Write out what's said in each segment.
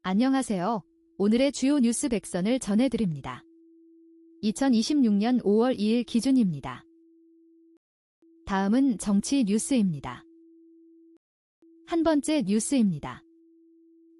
안녕하세요. 오늘의 주요 뉴스 100선을 전해드립니다. 2026년 5월 2일 기준입니다. 다음은 정치 뉴스입니다. 한 번째 뉴스입니다.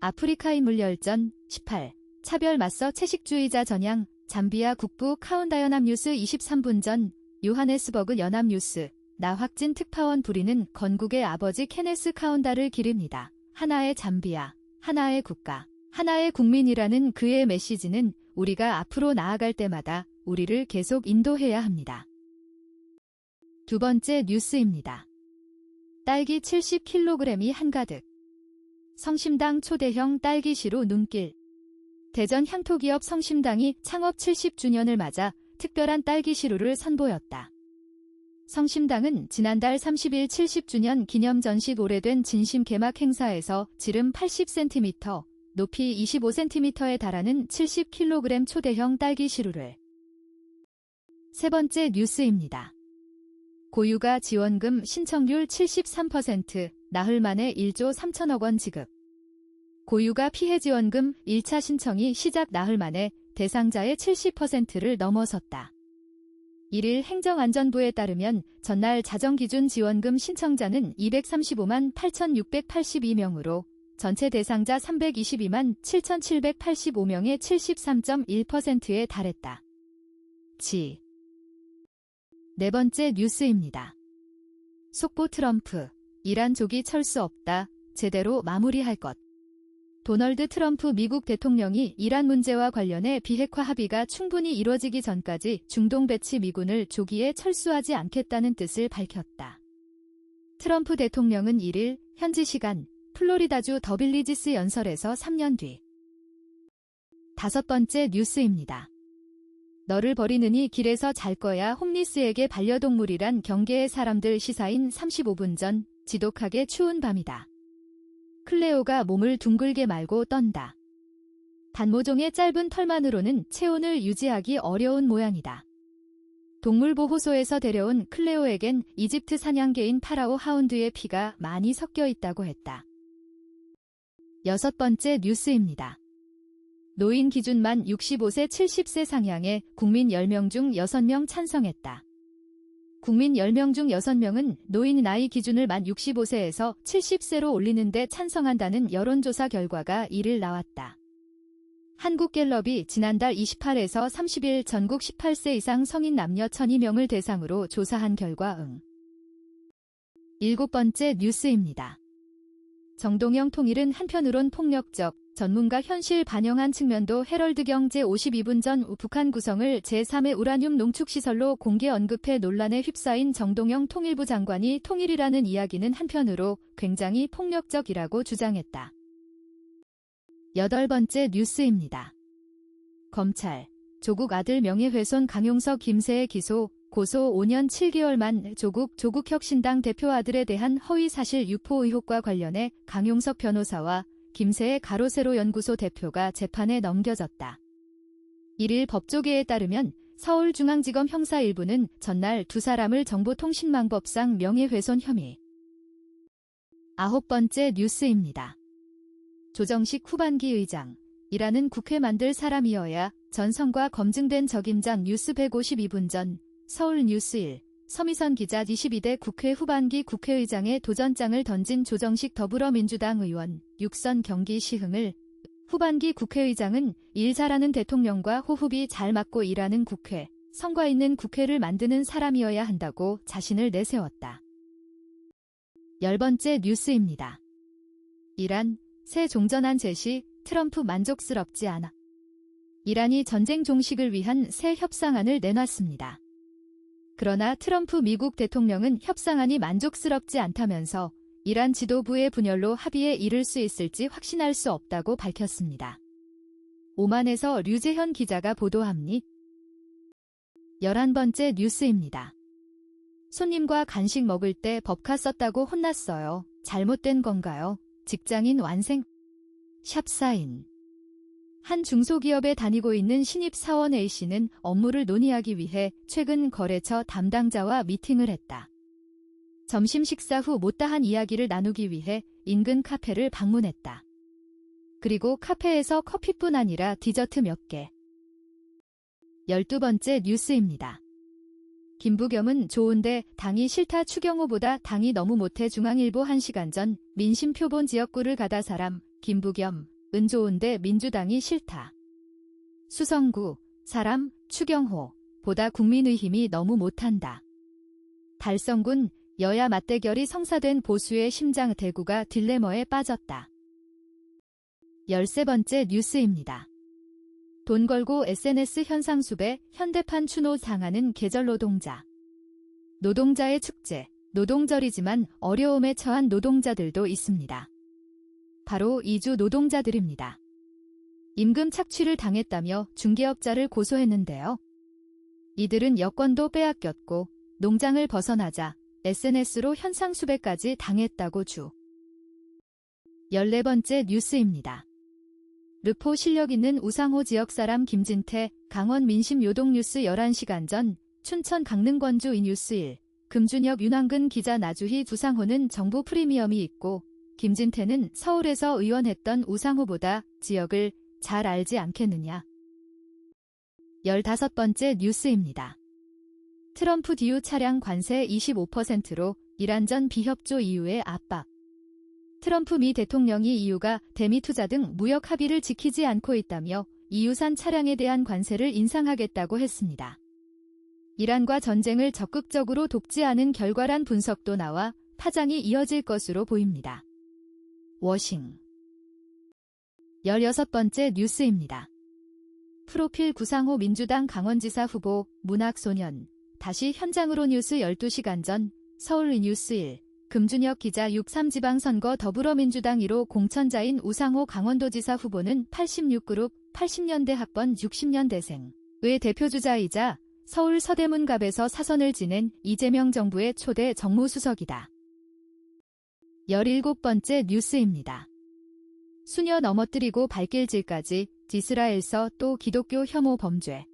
아프리카 인물열전 18. 차별 맞서 채식주의자 전향. 잠비아 국부 카운다 연합뉴스 23분 전. 요하네스버그 연합뉴스. 나 확진 특파원 부리는 건국의 아버지 케네스 카운다를 기립니다. 하나의 잠비아, 하나의 국가, 하나의 국민이라는 그의 메시지는 우리가 앞으로 나아갈 때마다 우리를 계속 인도해야 합니다. 두 번째 뉴스입니다. 딸기 70kg이 한가득. 성심당 초대형 딸기시루 눈길. 대전 향토기업 성심당이 창업 70주년을 맞아 특별한 딸기시루를 선보였다. 성심당은 지난달 30일 70주년 기념 전식 오래된 진심 개막 행사에서 지름 80cm, 높이 25cm에 달하는 70kg 초대형 딸기 시루를. 세 번째 뉴스입니다. 고유가 지원금 신청률 73%, 나흘 만에 1조 3천억 원 지급. 고유가 피해 지원금 1차 신청이 시작 나흘 만에 대상자의 70%를 넘어섰다. 1일 행정안전부에 따르면 전날 자정기준 지원금 신청자는 235만 8,682명으로 전체 대상자 322만 7,785명의 73.1%에 달했다. 네 번째 뉴스입니다. 속보 트럼프, 이란 조기 철수 없다, 제대로 마무리할 것. 도널드 트럼프 미국 대통령이 이란 문제와 관련해 비핵화 합의가 충분히 이뤄지기 전까지 중동 배치 미군을 조기에 철수하지 않겠다는 뜻을 밝혔다. 트럼프 대통령은 1일 현지 시간 플로리다주 더빌리지스 연설에서 3년 뒤. 다섯 번째 뉴스입니다. 너를 버리느니 길에서 잘 거야. 홈리스에게 반려동물이란 경계의 사람들 시사인 35분 전. 지독하게 추운 밤이다. 클레오가 몸을 둥글게 말고 떤다. 단모종의 짧은 털만으로는 체온을 유지하기 어려운 모양이다. 동물보호소에서 데려온 클레오에겐 이집트 사냥개인 파라오 하운드의 피가 많이 섞여 있다고 했다. 여섯 번째 뉴스입니다. 노인 기준 만 65세 70세 상향에 국민 10명 중 6명 찬성했다. 국민 10명 중 6명은 노인 나이 기준을 만 65세에서 70세로 올리는 데 찬성한다는 여론조사 결과가 1일 나왔다. 한국갤럽이 지난달 28에서 30일 전국 18세 이상 성인 남녀 1,002명을 대상으로 조사한 결과 일곱 번째 뉴스입니다. 정동영 통일은 한편으론 폭력적, 전문가 현실 반영한 측면도 헤럴드경 제52분 전 북한 구성을 제3의 우라늄 농축시설로 공개 언급해 논란에 휩싸인 정동영 통일부 장관이 통일이라는 이야기는 한편으로 굉장히 폭력적이라고 주장했다. 여덟 번째 뉴스입니다. 검찰, 조국 아들 명예훼손 강용석 김세의 고소 5년 7개월 만 조국혁신당 대표 아들에 대한 허위사실 유포 의혹과 관련해 강용석 변호사와 김세의 가로세로 연구소 대표가 재판에 넘겨졌다. 1일 법조계에 따르면 서울중앙지검 형사 1부는 전날 두 사람을 정보통신망법상 명예훼손 혐의. 아홉 번째 뉴스입니다. 조정식 후반기 의장, 이라는 국회 만들 사람이어야 전성과 검증된 적임자 뉴스 152분 전. 서울 뉴스 1, 서미선 기자 22대 국회 후반기 국회의장의 도전장을 던진 조정식 더불어민주당 의원, 6선 경기 시흥을 후반기 국회의장은 일 잘하는 대통령과 호흡이 잘 맞고 일하는 국회, 성과 있는 국회를 만드는 사람이어야 한다고 자신을 내세웠다. 열 번째 뉴스입니다. 이란, 새 종전안 제시, 트럼프 만족스럽지 않아. 이란이 전쟁 종식을 위한 새 협상안을 내놨습니다. 그러나 트럼프 미국 대통령은 협상안이 만족스럽지 않다면서 이란 지도부의 분열로 합의에 이를 수 있을지 확신할 수 없다고 밝혔습니다. 오만에서 류재현 기자가 보도합니다. 11번째 뉴스입니다. 손님과 간식 먹을 때 법카 썼다고 혼났어요. 잘못된 건가요? 직장인 완생? 샵사인. 한 중소기업에 다니고 있는 신입사원 A씨는 업무를 논의하기 위해 최근 거래처 담당자와 미팅을 했다. 점심 식사 후 못다한 이야기를 나누기 위해 인근 카페를 방문했다. 그리고 카페에서 커피뿐 아니라 디저트 몇 개. 12번째 뉴스입니다. 김부겸은 좋은데 당이 싫다 추경호보다 당이 너무 못해 중앙일보 1시간 전 민심 표본 지역구를 가다 사람 김부겸 은 좋은데 민주당이 싫다. 수성구 사람 추경호 보다 국민의힘이 너무 못한다. 달성군 여야 맞대결이 성사된 보수의 심장 대구가 딜레머에 빠졌다. 13번째 뉴스입니다. 돈 걸고 SNS 현상수배 현대판 추노 당하는 계절 노동자. 노동자의 축제, 노동절이지만 어려움에 처한 노동자들도 있습니다. 바로 이주 노동자들입니다. 임금 착취를 당했다며 중개업자를 고소했는데요. 이들은 여권도 빼앗겼고 농장을 벗어나자 SNS로 현상수배까지 당했다고 주. 14번째 뉴스입니다. 르포 실력 있는 우상호 지역사람 김진태, 강원 민심 요동뉴스 11시간 전, 춘천 강릉 권주 이뉴스 1, 금준혁 윤왕근 기자 나주희 우상호는 정부 프리미엄이 있고 김진태는 서울에서 의원했던 우상호보다 지역을 잘 알지 않겠느냐. 15번째 뉴스입니다. 트럼프 디유 차량 관세 25%로 이란전 비협조 이후의 압박. 트럼프 미 대통령이 EU가 대미 투자 등 무역 합의를 지키지 않고 있다며 EU산 차량에 대한 관세를 인상하겠다고 했습니다. 이란과 전쟁을 적극적으로 돕지 않은 결과란 분석도 나와 파장이 이어질 것으로 보입니다. 워싱 16번째 뉴스입니다. 프로필 구상호 민주당 강원지사 후보 문학소년 다시 현장으로 뉴스 12시간 전 서울 이뉴스 1 금준혁 기자 6.3지방선거 더불어민주당 1호 공천자인 우상호 강원도지사 후보는 86그룹 80년대 학번 60년대생의 대표주자이자 서울 서대문갑에서 사선을 지낸 이재명 정부의 초대 정무수석이다. 17번째 뉴스입니다. 수녀 넘어뜨리고 발길질까지 이스라엘서 또 기독교 혐오 범죄.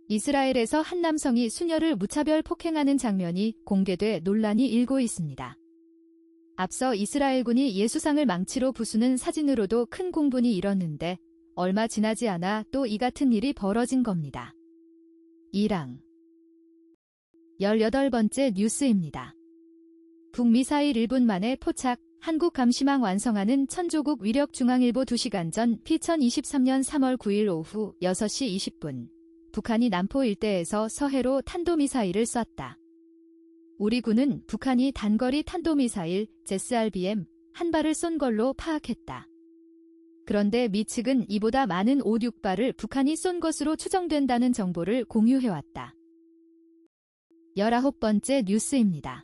이스라엘에서 한 남성이 수녀를 무차별 폭행하는 장면이 공개돼 논란이 일고 있습니다. 앞서 이스라엘군이 예수상을 망치로 부수는 사진으로도 큰 공분이 일었는데 얼마 지나지 않아 또 이 같은 일이 벌어진 겁니다. 이랑 18번째 뉴스입니다. 북미사일 1분 만에 포착, 한국 감시망 완성하는 천조국 위력 중앙일보 2시간 전 피천23년 3월 9일 오후 6시 20분. 북한이 남포 일대에서 서해로 탄도미사일을 쐈다. 우리 군은 북한이 단거리 탄도미사일 ZSRBM 한 발을 쏜 걸로 파악했다. 그런데 미 측은 이보다 많은 5, 6발을 북한이 쏜 것으로 추정된다는 정보를 공유해왔다. 19번째 뉴스입니다.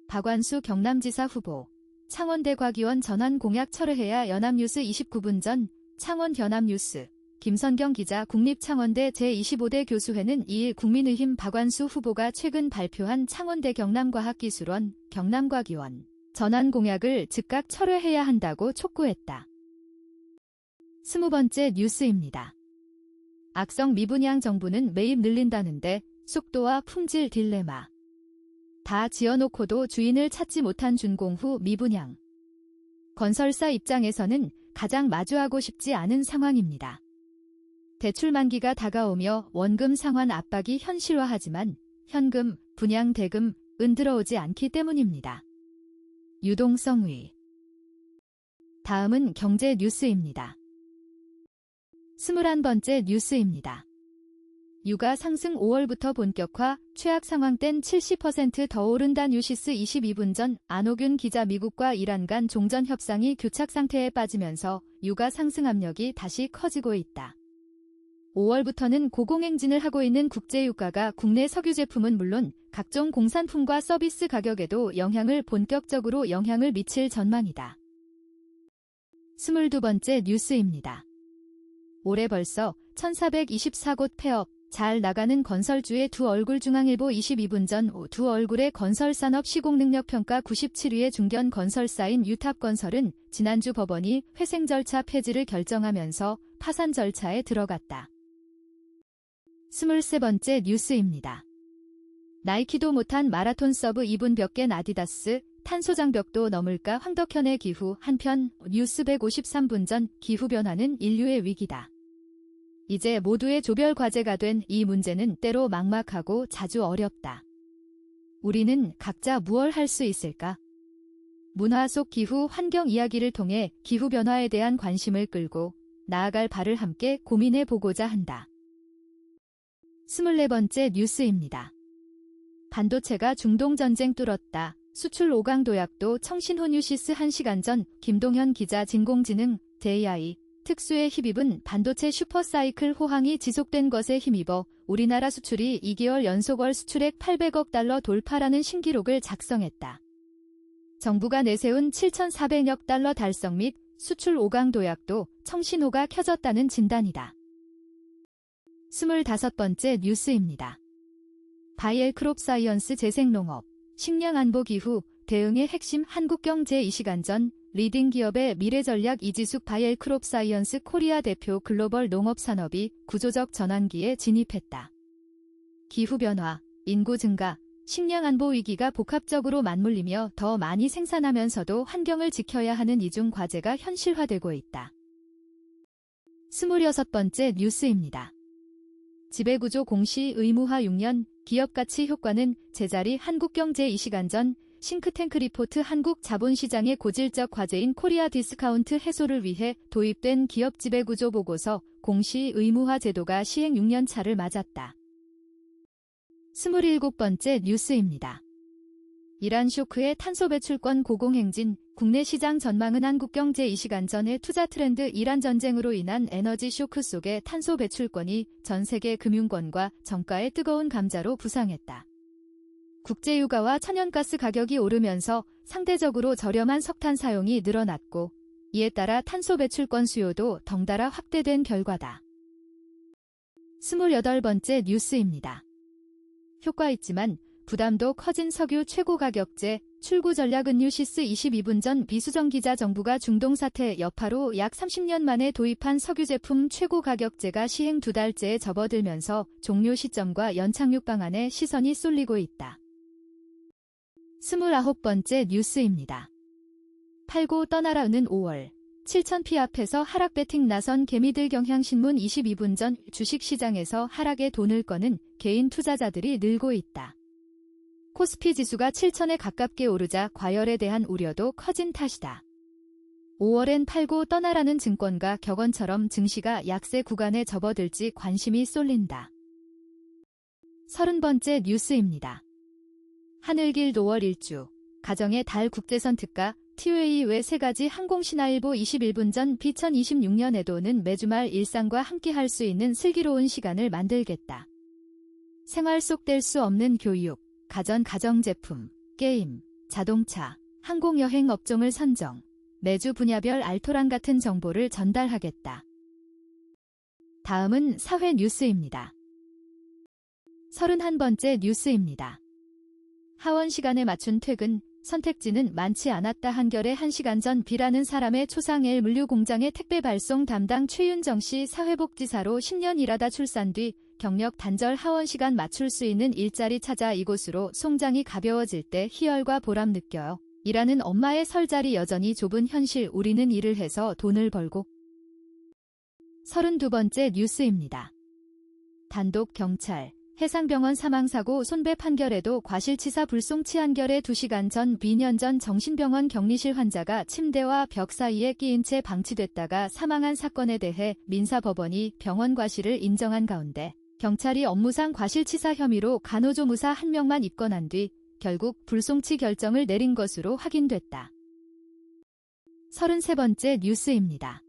박완수 경남지사 후보, 창원대 과기원 전환 공약 철회해야 연합뉴스 29분 전, 창원 연합뉴스 김선경 기자 국립창원대 제25대 교수회는 2일 국민의힘 박완수 후보가 최근 발표한 창원대 경남과학기술원, 경남과기원 전환 공약을 즉각 철회해야 한다고 촉구했다. 20번째 뉴스입니다. 악성 미분양 정부는 매입 늘린다는데 속도와 품질 딜레마. 다 지어놓고도 주인을 찾지 못한 준공 후 미분양. 건설사 입장에서는 가장 마주하고 싶지 않은 상황입니다. 대출 만기가 다가오며 원금 상환 압박이 현실화하지만 현금, 분양 대금은 들어오지 않기 때문입니다. 유동성의. 다음은 경제 뉴스입니다. 21번째 뉴스입니다. 유가 상승 5월부터 본격화, 최악 상황 땐 70% 더 오른다. 뉴시스 22분 전 안호균 기자 미국과 이란 간 종전 협상이 교착 상태에 빠지면서 유가 상승 압력이 다시 커지고 있다. 5월부터는 고공행진을 하고 있는 국제유가가 국내 석유 제품은 물론 각종 공산품과 서비스 가격에도 본격적으로 영향을 미칠 전망이다. 22번째 뉴스입니다. 올해 벌써 1424곳 폐업, 잘 나가는 건설주의 두 얼굴. 중앙일보 22분 전 두 얼굴의 건설산업 시공능력평가 97위의 중견 건설사인 유탑건설은 지난주 법원이 회생 절차 폐지를 결정하면서 파산 절차에 들어갔다. 23번째 뉴스입니다. 나이키도 못한 마라톤 서브 2분 벽 깬 아디다스, 탄소 장벽도 넘을까 황덕현의 기후. 한편 뉴스 153분 전 기후 변화는 인류의 위기다. 이제 모두의 조별 과제가 된 이 문제는 때로 막막하고 자주 어렵다. 우리는 각자 무얼 할 수 있을까? 문화 속 기후 환경 이야기를 통해 기후 변화에 대한 관심을 끌고 나아갈 바를 함께 고민해 보고자 한다. 24번째 뉴스입니다. 반도체가 중동 전쟁 뚫었다. 수출 5강 도약도 청신호뉴시스 1시간 전 김동현 기자. 진공지능 AI 특수에 힘입은 반도체 슈퍼사이클 호황이 지속된 것에 힘입어 우리나라 수출이 2개월 연속 월 수출액 800억 달러 돌파라는 신기록을 작성했다. 정부가 내세운 7,400억 달러 달성 및 수출 5강 도약도 청신호가 켜졌다는 진단이다. 25번째 뉴스입니다. 바이엘 크롭사이언스 재생농업, 식량안보 기후, 대응의 핵심. 한국경제 2시간 전 리딩 기업의 미래전략 이지숙 바이엘 크롭사이언스 코리아 대표 글로벌 농업산업이 구조적 전환기에 진입했다. 기후변화, 인구 증가, 식량안보 위기가 복합적으로 맞물리며 더 많이 생산하면서도 환경을 지켜야 하는 이중 과제가 현실화되고 있다. 26번째 뉴스입니다. 지배구조 공시 의무화 6년, 기업가치 효과는 제자리. 한국경제 2시간 전 싱크탱크 리포트. 한국 자본시장의 고질적 과제인 코리아 디스카운트 해소를 위해 도입된 기업 지배구조 보고서 공시 의무화 제도가 시행 6년 차를 맞았다. 27번째 뉴스입니다. 이란 쇼크의 탄소 배출권 고공행진, 국내 시장 전망은. 한국경제 2시간 전의 투자 트렌드. 이란 전쟁으로 인한 에너지 쇼크 속에 탄소 배출권이 전 세계 금융권과 정가의 뜨거운 감자로 부상했다. 국제유가와 천연가스 가격이 오르면서 상대적으로 저렴한 석탄 사용이 늘어났고 이에 따라 탄소 배출권 수요도 덩달아 확대된 결과다. 28번째 뉴스입니다. 효과 있지만 부담도 커진 석유 최고 가격제, 출구 전략은. 뉴시스 22분 전 비수정 기자. 정부가 중동 사태 여파로 약 30년 만에 도입한 석유 제품 최고 가격제가 시행 2달째에 접어들면서 종료 시점과 연착륙 방안에 시선이 쏠리고 있다. 29번째 뉴스입니다. 팔고 떠나라는 5월 7,000피 앞에서 하락 배팅 나선 개미들. 경향신문 22분 전 주식시장에서 하락에 돈을 꺼는 개인 투자자들이 늘고 있다. 코스피 지수가 7,000에 가깝게 오르자 과열에 대한 우려도 커진 탓이다. 5월엔 팔고 떠나라는 증권가 격언처럼 증시가 약세 구간에 접어들지 관심이 쏠린다. 30번째 뉴스입니다. 하늘길 5월 1주, 가정의 달 국제선 특가, 티웨이 외 3가지 항공신화일보 21분 전. 2026년에도는 매주말 일상과 함께할 수 있는 슬기로운 시간을 만들겠다. 생활 속 뗄 수 없는 교육, 가전제품, 게임, 자동차, 항공여행 업종을 선정, 매주 분야별 알토란 같은 정보를 전달하겠다. 다음은 사회 뉴스입니다. 31번째 뉴스입니다. 하원 시간에 맞춘 퇴근, 선택지는 많지 않았다. 한겨레 1시간 전 B라는 사람의 초상 L 물류공장의 택배 발송 담당 최윤정 씨. 사회복지사로 10년 일하다 출산 뒤 경력 단절. 하원 시간 맞출 수 있는 일자리 찾아 이곳으로. 송장이 가벼워질 때 희열과 보람 느껴요. 일하는 엄마의 설자리 여전히 좁은 현실. 우리는 일을 해서 돈을 벌고. 32번째 뉴스입니다. 단독 경찰, 해상병원 사망사고 손배 판결에도 과실치사 불송치. 한겨레 2시간 전 비년 전 정신병원 격리실 환자가 침대와 벽 사이에 끼인 채 방치됐다가 사망한 사건에 대해 민사법원이 병원 과실을 인정한 가운데 경찰이 업무상 과실치사 혐의로 간호조무사 1명만 입건한 뒤 결국 불송치 결정을 내린 것으로 확인됐다. 33번째 뉴스입니다.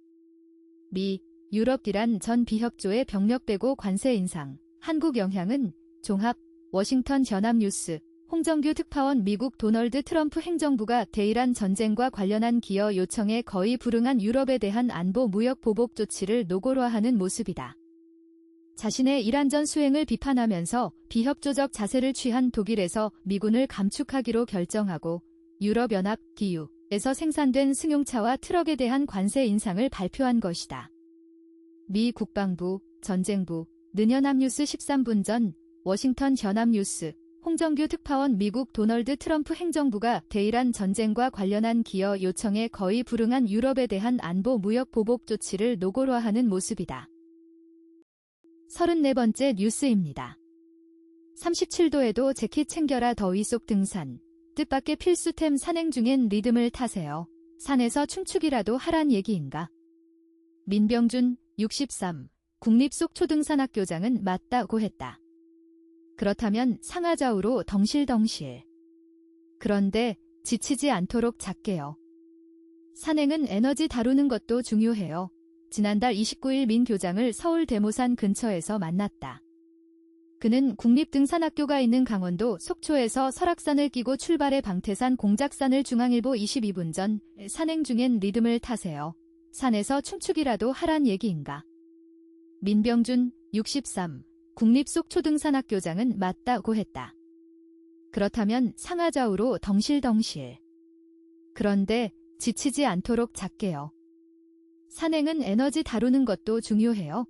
미, 유럽 이란 전 비협조의 병력 빼고 관세 인상. 한국 영향은 종합, 워싱턴 연합뉴스, 홍정규 특파원. 미국 도널드 트럼프 행정부가 대이란 전쟁과 관련한 기여 요청에 거의 불응한 유럽에 대한 안보 무역 보복 조치를 노골화하는 모습이다. 자신의 이란전 수행을 비판하면서 비협조적 자세를 취한 독일에서 미군을 감축하기로 결정하고 유럽연합 EU에서 생산된 승용차와 트럭에 대한 관세 인상을 발표한 것이다. 미 국방부, 전쟁부, 는 연합뉴스 13분 전 워싱턴 연합뉴스, 홍정규 특파원 미국 도널드 트럼프 행정부가 대이란 전쟁과 관련한 기여 요청에 거의 불응한 유럽에 대한 안보 무역 보복 조치를 노골화하는 모습이다. 34번째 뉴스입니다. 37도에도 재킷 챙겨라 더위 속 등산. 뜻밖의 필수템 산행 중엔 리듬을 타세요. 산에서 춤추기라도 하란 얘기인가? 민병준, 63, 국립속초등산학교장은 맞다고 했다. 그렇다면 상하좌우로 덩실덩실. 그런데 지치지 않도록 작게요. 산행은 에너지 다루는 것도 중요해요. 지난달 29일 민 교장을 서울 대모산 근처에서 만났다. 그는 국립등산학교가 있는 강원도 속초에서 설악산을 끼고 출발해 방태산 공작산을 중앙일보 22분 전 산행 중엔 리듬을 타세요. 산에서 춤추기라도 하란 얘기인가? 민병준, 63, 국립속초등산학교장은 맞다고 했다. 그렇다면 상하좌우로 덩실덩실. 그런데 지치지 않도록 작게요. 산행은 에너지 다루는 것도 중요해요.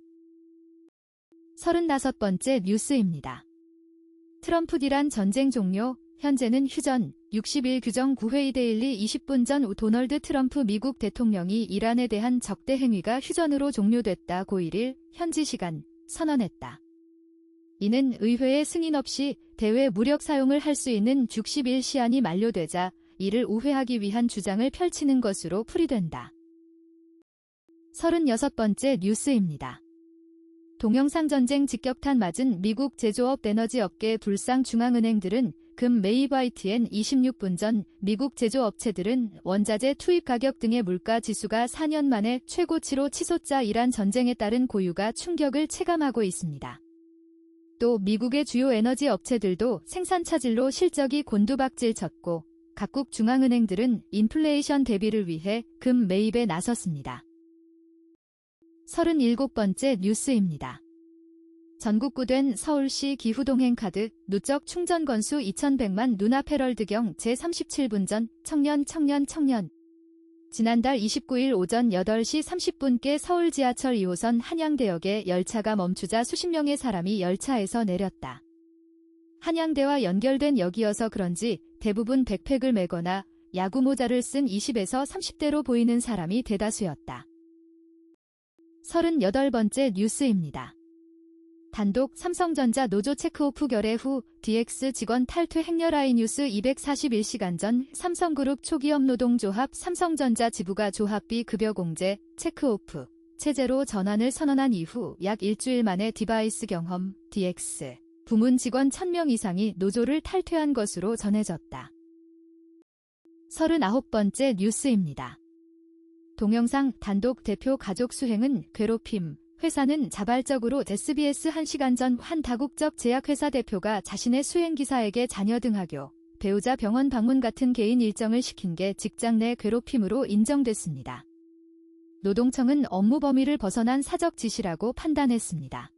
35번째 뉴스입니다. 트럼프-이란 전쟁 종료, 현재는 휴전, 60일 규정 9회의 데일리 20분 전 도널드 트럼프 미국 대통령이 이란에 대한 적대 행위가 휴전으로 종료됐다 1일 현지 시간 선언했다. 이는 의회의 승인 없이 대외 무력 사용을 할 수 있는 60일 시한이 만료되자 이를 우회하기 위한 주장을 펼치는 것으로 풀이된다. 36번째 뉴스입니다. 동영상 전쟁 직격탄 맞은 미국 제조업 에너지 업계 불상 중앙은행들은 금 매입 YTN 26분 전 미국 제조업체들은 원자재 투입 가격 등의 물가 지수가 4년 만에 최고치로 치솟자 이란 전쟁에 따른 고유가 충격을 체감하고 있습니다. 또 미국의 주요 에너지 업체들도 생산 차질로 실적이 곤두박질 쳤고 각국 중앙은행들은 인플레이션 대비를 위해 금 매입에 나섰습니다. 37번째 뉴스입니다. 전국구된 서울시 기후동행카드 누적 충전 건수 2100만 눈앞 헤럴드경 제37분 전 청년. 지난달 29일 오전 8시 30분께 서울 지하철 2호선 한양대역에 열차가 멈추자 수십 명의 사람이 열차에서 내렸다. 한양대와 연결된 역이어서 그런지 대부분 백팩을 메거나 야구 모자를 쓴 20에서 30대로 보이는 사람이 대다수였다. 38번째 뉴스입니다. 단독 삼성전자 노조 체크오프 결의 후 DX 직원 탈퇴 행렬아이 뉴스 241시간 전 삼성그룹 초기업 노동조합 삼성전자 지부가 조합비 급여 공제, 체크오프, 체제로 전환을 선언한 이후 약 일주일 만에 디바이스 경험, DX, 부문 직원 1000명 이상이 노조를 탈퇴한 것으로 전해졌다. 39번째 뉴스입니다. 동영상 단독 대표 가족 수행은 괴롭힘, 회사는 자발적으로 SBS 1시간 전 한 다국적 제약회사 대표가 자신의 수행기사에게 자녀 등 학교, 배우자 병원 방문 같은 개인 일정을 시킨 게 직장 내 괴롭힘으로 인정됐습니다. 노동청은 업무 범위를 벗어난 사적 지시라고 판단했습니다.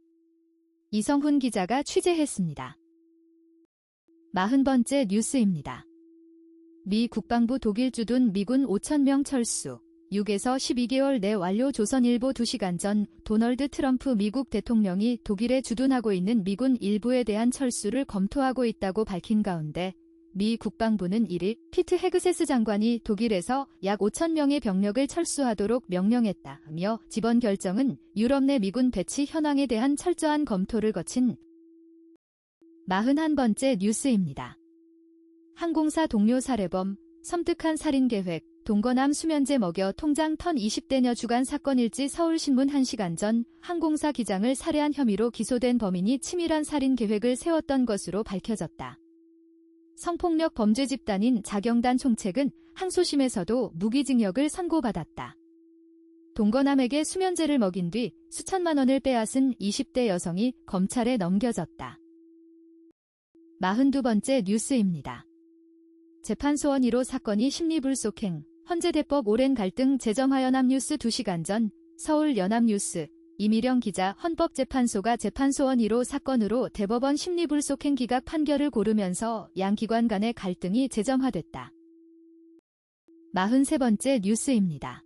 이성훈 기자가 취재했습니다. 40번째 뉴스입니다. 미 국방부 독일 주둔 미군 5,000명 철수. 6에서 12개월 내 완료. 조선일보 2시간 전 도널드 트럼프 미국 대통령이 독일에 주둔하고 있는 미군 일부에 대한 철수를 검토하고 있다고 밝힌 가운데 미 국방부는 1일 피트 헤그세스 장관이 독일에서 약 5,000명의 병력을 철수하도록 명령했다며 이번 결정은 유럽 내 미군 배치 현황에 대한 철저한 검토를 거친 41번째 뉴스입니다. 항공사 동료 살해범, 섬뜩한 살인계획, 동거남 수면제 먹여 통장 턴 20대녀 주간 사건 일지 서울신문 1시간 전 항공사 기장을 살해한 혐의로 기소된 범인이 치밀한 살인 계획을 세웠던 것으로 밝혀졌다. 성폭력 범죄 집단인 자경단 총책은 항소심에서도 무기징역을 선고받았다. 동거남에게 수면제를 먹인 뒤 수천만 원을 빼앗은 20대 여성이 검찰에 넘겨졌다. 42번째 뉴스입니다. 재판소원 1호 사건이 심리불속행, 헌재대법 오랜 갈등 재점화연합 뉴스 2시간 전 서울 연합뉴스 이미령 기자 헌법재판소가 재판소원 1호 사건으로 대법원 심리불속행 기각 판결을 고르면서 양 기관 간의 갈등이 재점화됐다. 43번째 뉴스입니다.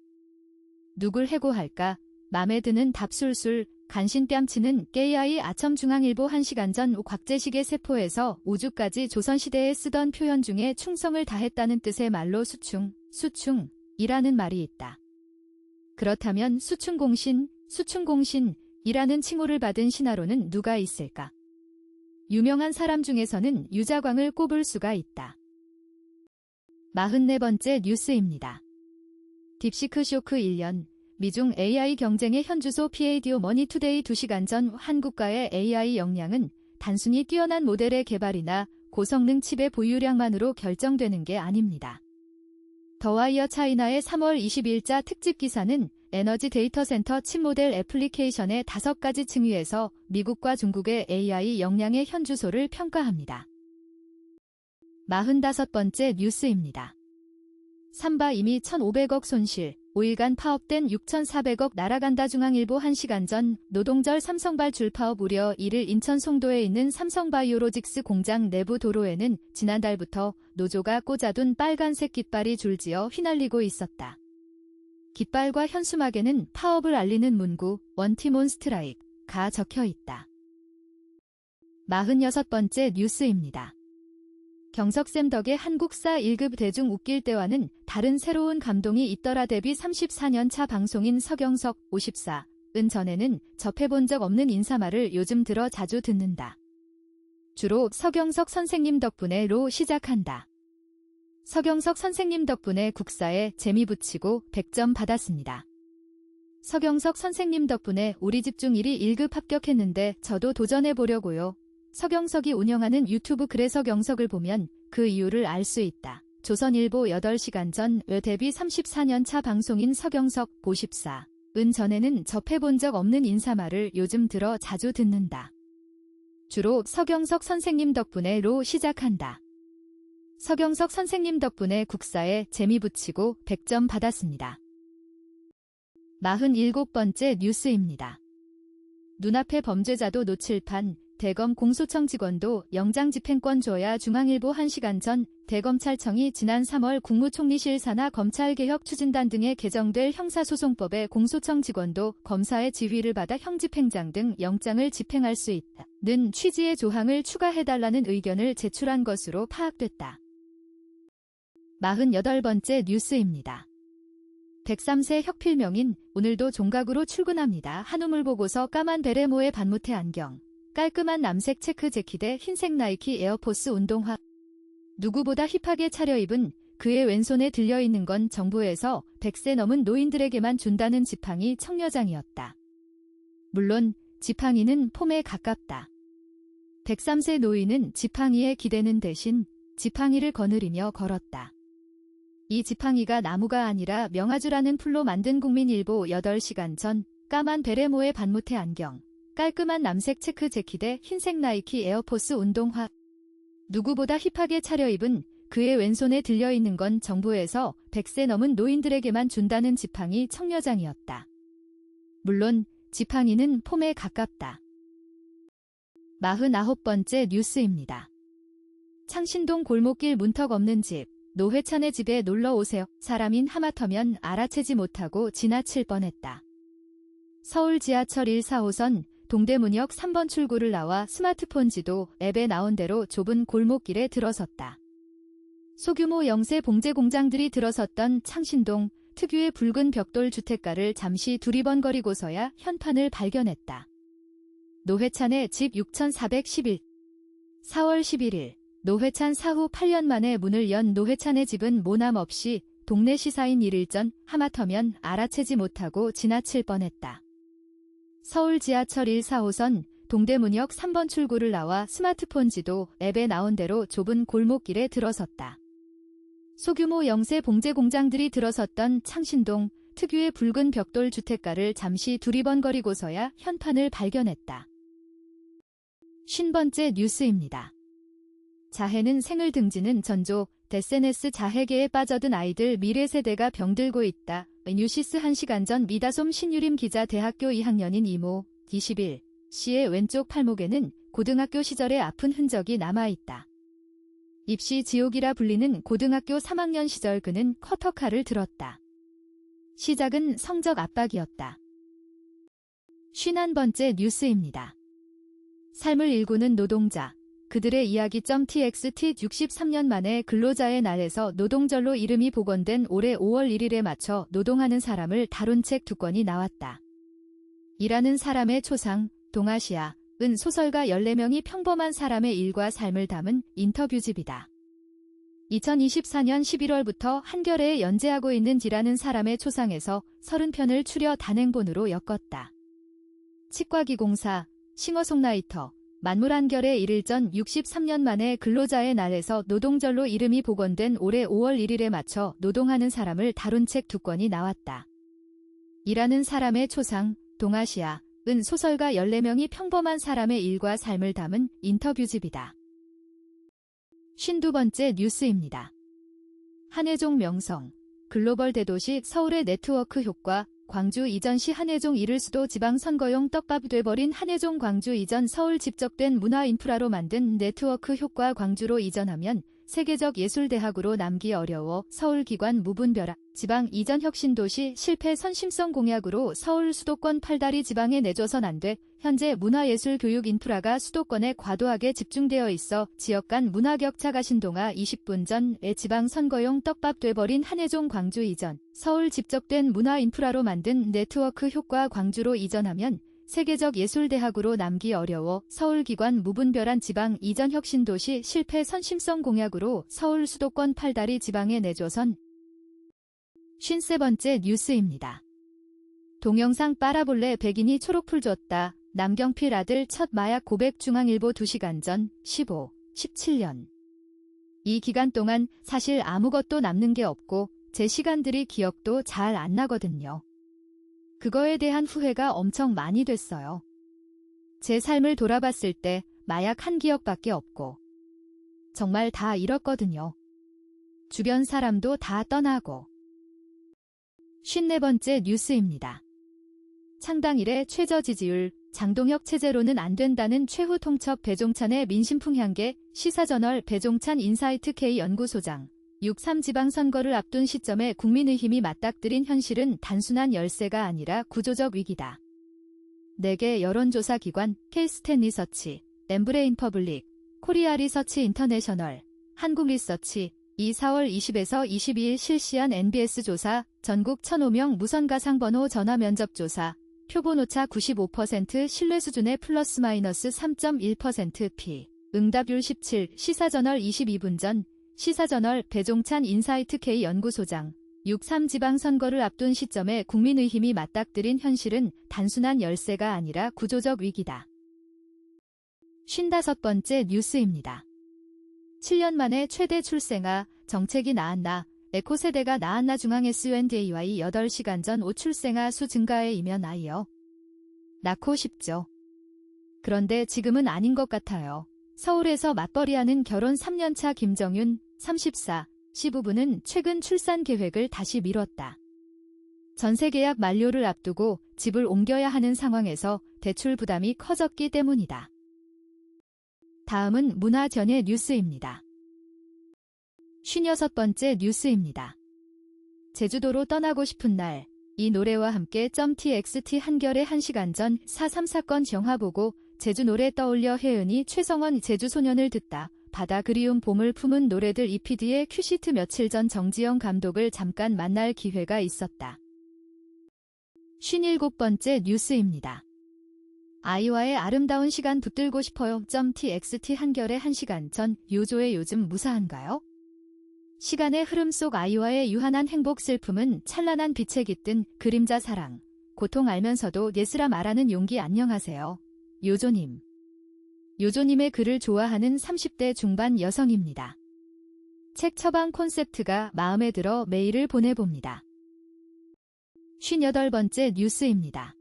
누굴 해고할까? 맘에 드는 답술술 간신 뺨치는 깨이아이 아첨 중앙일보 1시간 전 곽재식의 세포에서 우주까지 조선시대에 쓰던 표현 중에 충성을 다했다는 뜻의 말로 수충이라는 말이 있다. 그렇다면 수충공신이라는 칭호를 받은 신하로는 누가 있을까? 유명한 사람 중에서는 유자광을 꼽을 수가 있다. 44번째 뉴스입니다. 딥시크 쇼크 1년, 미중 AI 경쟁의 현주소 PADO 머니투데이 2시간 전 한국가의 AI 역량은 단순히 뛰어난 모델의 개발이나 고성능 칩의 보유량만으로 결정되는 게 아닙니다. 더와이어 차이나의 3월 20일자 특집 기사는 에너지 데이터 센터 칩 모델 애플리케이션의 5가지 층위에서 미국과 중국의 AI 역량의 현주소를 평가합니다. 45번째 뉴스입니다. 삼바 이미 1,500억 손실, 5일간 파업된 6,400억 날아간다. 중앙일보 1시간 전 노동절 삼성발줄 파업 우려 1일 인천 송도에 있는 삼성바이오로직스 공장 내부 도로에는 지난달부터 노조가 꽂아둔 빨간색 깃발이 줄지어 휘날리고 있었다. 깃발과 현수막에는 파업을 알리는 문구 원팀 온 스트라이크가 적혀 있다. 46번째 뉴스입니다. 경석쌤 덕에 한국사 1급 대중 웃길 때와는 다른 새로운 감동이 있더라. 데뷔 34년차 방송인 서경석 54은 전에는 접해본 적 없는 인사말을 요즘 들어 자주 듣는다. 주로 서경석 선생님 덕분에로 시작한다. 서경석 선생님 덕분에 국사에 재미 붙이고 100점 받았습니다. 서경석 선생님 덕분에 우리 집 중 1이 1급 합격했는데 저도 도전해보려고요. 서경석이 운영하는 유튜브 그래서 경석을 보면 그 이유를 알 수 있다. 조선일보 8시간 전 데뷔 34년차 방송인 서경석 54은 전에는 접해본 적 없는 인사말을 요즘 들어 자주 듣는다. 주로 서경석 선생님 덕분에로 시작한다. 서경석 선생님 덕분에 국사에 재미 붙이고 100점 받았습니다. 47번째 뉴스입니다. 눈앞의 범죄자도 노칠판, 대검 공소청 직원도 영장 집행권 줘야. 중앙일보 1시간 전 대검찰청이 지난 3월 국무총리실 산하 검찰개혁 추진단 등에 개정될 형사소송법에 공소청 직원도 검사의 지휘를 받아 형집행장 등 영장을 집행할 수 있다는 취지의 조항을 추가해달라는 의견을 제출한 것으로 파악됐다. 48번째 뉴스입니다. 103세 혁필명인 오늘도 종각으로 출근합니다. 한우물 보고서 까만 베레모에 반무태 안경. 깔끔한 남색 체크 재킷에 흰색 나이키 에어포스 운동화. 누구보다 힙하게 차려입은 그의 왼손에 들려있는 건 정부에서 100세 넘은 노인들에게만 준다는 지팡이 청려장이었다. 물론 지팡이는 폼에 가깝다. 103세 노인은 지팡이에 기대는 대신 지팡이를 거느리며 걸었다. 이 지팡이가 나무가 아니라 명아주라는 풀로 만든. 국민일보 8시간 전 까만 베레모에 반무태 안경. 깔끔한 남색 체크 재킷에 흰색 나이키 에어포스 운동화. 누구보다 힙하게 차려입은 그의 왼손에 들려있는 건 정부에서 100세 넘은 노인들에게만 준다는 지팡이 청려장이었다. 물론 지팡이는 폼에 가깝다. 49번째 뉴스입니다. 창신동 골목길 문턱 없는 집. 노회찬의 집에 놀러 오세요. 사람인 하마터면 알아채지 못하고 지나칠 뻔했다. 서울 지하철 1-4호선 동대문역 3번 출구를 나와 스마트폰 지도 앱에 나온 대로 좁은 골목길에 들어섰다. 소규모 영세 봉제 공장들이 들어섰던 창신동 특유의 붉은 벽돌 주택가를 잠시 두리번거리고서야 현판을 발견했다. 노회찬의 집 6411. 4월 11일 노회찬 사후 8년 만에 문을 연 노회찬의 집은 모남 없이 동네 시사인 1일 전 하마터면 알아채지 못하고 지나칠 뻔했다. 서울 지하철 1-4호선 동대문역 3번 출구를 나와 스마트폰 지도 앱에 나온 대로 좁은 골목길에 들어섰다. 소규모 영세 봉제 공장들이 들어섰던 창신동 특유의 붉은 벽돌 주택가를 잠시 두리번거리고서야 현판을 발견했다. 50번째 뉴스입니다. 자해는 생을 등지는 전조, SNS 자해계에 빠져든 아이들 미래 세대가 병들고 있다. 뉴시스 1시간 전 미다솜 신유림 기자. 대학교 2학년인 이모 21씨의 왼쪽 팔목에는 고등학교 시절의 아픈 흔적이 남아있다. 입시 지옥이라 불리는 고등학교 3학년 시절 그는 커터칼을 들었다. 시작은 성적 압박이었다. 51번째 뉴스입니다. 삶을 일구는 노동자. 그들의 이야기. txt 63년 만에 근로자의 날에서 노동절로 이름이 복원된 올해 5월 1일에 맞춰 노동하는 사람을 다룬 책 2권이 나왔다. 일하는 사람의 초상, 동아시아은 소설가 14명이 평범한 사람의 일과 삶을 담은 인터뷰집이다. 2024년 11월부터 한겨레에 연재하고 있는 일하는 사람의 초상에서 30편을 추려 단행본으로 엮었다. 치과기공사, 싱어송라이터, 만물한결의 1일 전 63년 만에 근로자의 날에서 노동절로 이름이 복원된 올해 5월 1일에 맞춰 노동하는 사람을 다룬 책 2권이 나왔다. 일하는 사람의 초상, 동아시아은 소설가 14명이 평범한 사람의 일과 삶을 담은 인터뷰집이다. 52번째 뉴스입니다. 한혜종 명성. 글로벌 대도시 서울의 네트워크 효과. 광주 이전시 한혜종 이를 수도 지방선거용 떡밥 돼버린 한혜종. 광주 이전 서울 집적된 문화 인프라로 만든 네트워크 효과. 광주로 이전하면 세계적 예술대학으로 남기 어려워 서울기관 무분별화. 지방 이전 혁신도시 실패. 선심성 공약으로 서울 수도권 팔다리 지방에 내줘선 안 돼. 현재 문화예술 교육 인프라가 수도권에 과도하게 집중되어 있어 지역 간 문화격차가 신동아. 20분 전에 지방선거용 떡밥 돼버린 한혜종. 광주 이전 서울 집적된 문화 인프라로 만든 네트워크 효과. 광주로 이전하면 세계적 예술대학으로 남기 어려워 서울기관 무분별한 지방 이전 혁신도시 실패. 선심성 공약으로 서울 수도권 팔다리 지방에 내줘선. 53번째 뉴스입니다. 동영상 빨아볼래. 백인이 초록풀 줬다. 남경필 아들 첫 마약 고백. 중앙일보. 2시간 전. 15, 17년. 이 기간 동안 사실 아무것도 남는 게 없고 제 시간들이 기억도 잘 안 나거든요. 그거에 대한 후회가 엄청 많이 됐어요. 제 삶을 돌아봤을 때 마약 한 기억밖에 없고 정말 다 잃었거든요. 주변 사람도 다 떠나고. 54번째 뉴스입니다. 창당 이래 최저 지지율. 장동혁 체제로는 안 된다는 최후 통첩. 배종찬의 민심풍향계. 시사저널. 배종찬 인사이트 K연구소장. 6.3 지방선거를 앞둔 시점에 국민의 힘이 맞닥뜨린 현실은 단순한 열세가 아니라 구조적 위기다. 4개 여론조사 기관 K스탠 리서치, 엠브레인 퍼블릭, 코리아 리서치 인터내셔널, 한국 리서치, 4월 20에서 22일 실시한 NBS 조사, 전국 1,005명 무선가상번호 전화 면접 조사, 표본오차 95% 신뢰 수준의 플러스 마이너스 3.1% 피, 응답률 17, 시사저널 22분 전, 시사저널. 배종찬 인사이트 K연구소장. 6.3 지방선거를 앞둔 시점에 국민의 힘이 맞닥뜨린 현실은 단순한 열세가 아니라 구조적 위기다. 55번째 뉴스입니다. 7년 만에 최대 출생아. 정책이 나았나. 에코세대가 나았나. 중앙 SUNDAY 8시간 전 5출생아 수 증가에 이면 아이여 낳고 싶죠. 그런데 지금은 아닌 것 같아요. 서울에서 맞벌이하는 결혼 3년차 김정윤 34, 시부부는 최근 출산 계획을 다시 미뤘다. 전세 계약 만료를 앞두고 집을 옮겨야 하는 상황에서 대출 부담이 커졌기 때문이다. 다음은 문화전예 뉴스입니다. 56번째 뉴스입니다. 제주도로 떠나고 싶은 날. 이 노래와 함께 txt 한겨레 1시간 전 4.3 사건 영화 보고 제주 노래 떠올려 혜은이 최성원 제주소년을 듣다. 바다 그리움 봄을 품은 노래들. EPD의 큐시트. 며칠 전 정지영 감독을 잠깐 만날 기회가 있었다. 57번째 뉴스입니다. 아이와의 아름다운 시간 붙들고 싶어요. txt 한겨레 1시간 전. 요조의 요즘 무사한가요? 시간의 흐름 속 아이와의 유한한 행복 슬픔은 찬란한 빛에 깃든 그림자 사랑. 고통 알면서도 예스라 말하는 용기. 안녕하세요. 요조님. 요조님의 글을 좋아하는 30대 중반 여성입니다. 책 처방 콘셉트가 마음에 들어 메일을 보내봅니다. 58번째 뉴스입니다.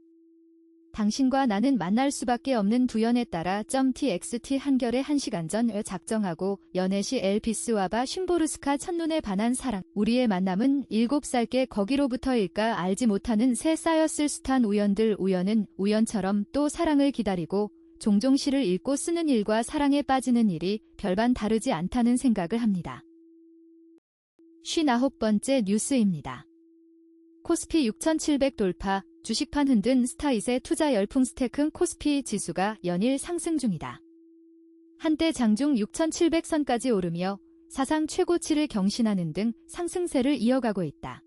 당신과 나는 만날 수밖에 없는 두연에 따라 txt 한겨레 1시간 전 작정하고 연애시 엘피스와바 쉼보르스카 첫눈에 반한 사랑. 우리의 만남은 7살께 거기로부터일까 알지 못하는 새 쌓였을 숱한 우연들. 우연은 우연처럼 또 사랑을 기다리고 종종 시를 읽고 쓰는 일과 사랑에 빠지는 일이 별반 다르지 않다는 생각을 합니다. 59번째 뉴스입니다. 코스피 6,700 돌파. 주식판 흔든 스타잇의 투자 열풍 스테큰 코스피 지수가 연일 상승 중이다. 한때 장중 6,700선까지 오르며 사상 최고치를 경신하는 등 상승세를 이어가고 있다.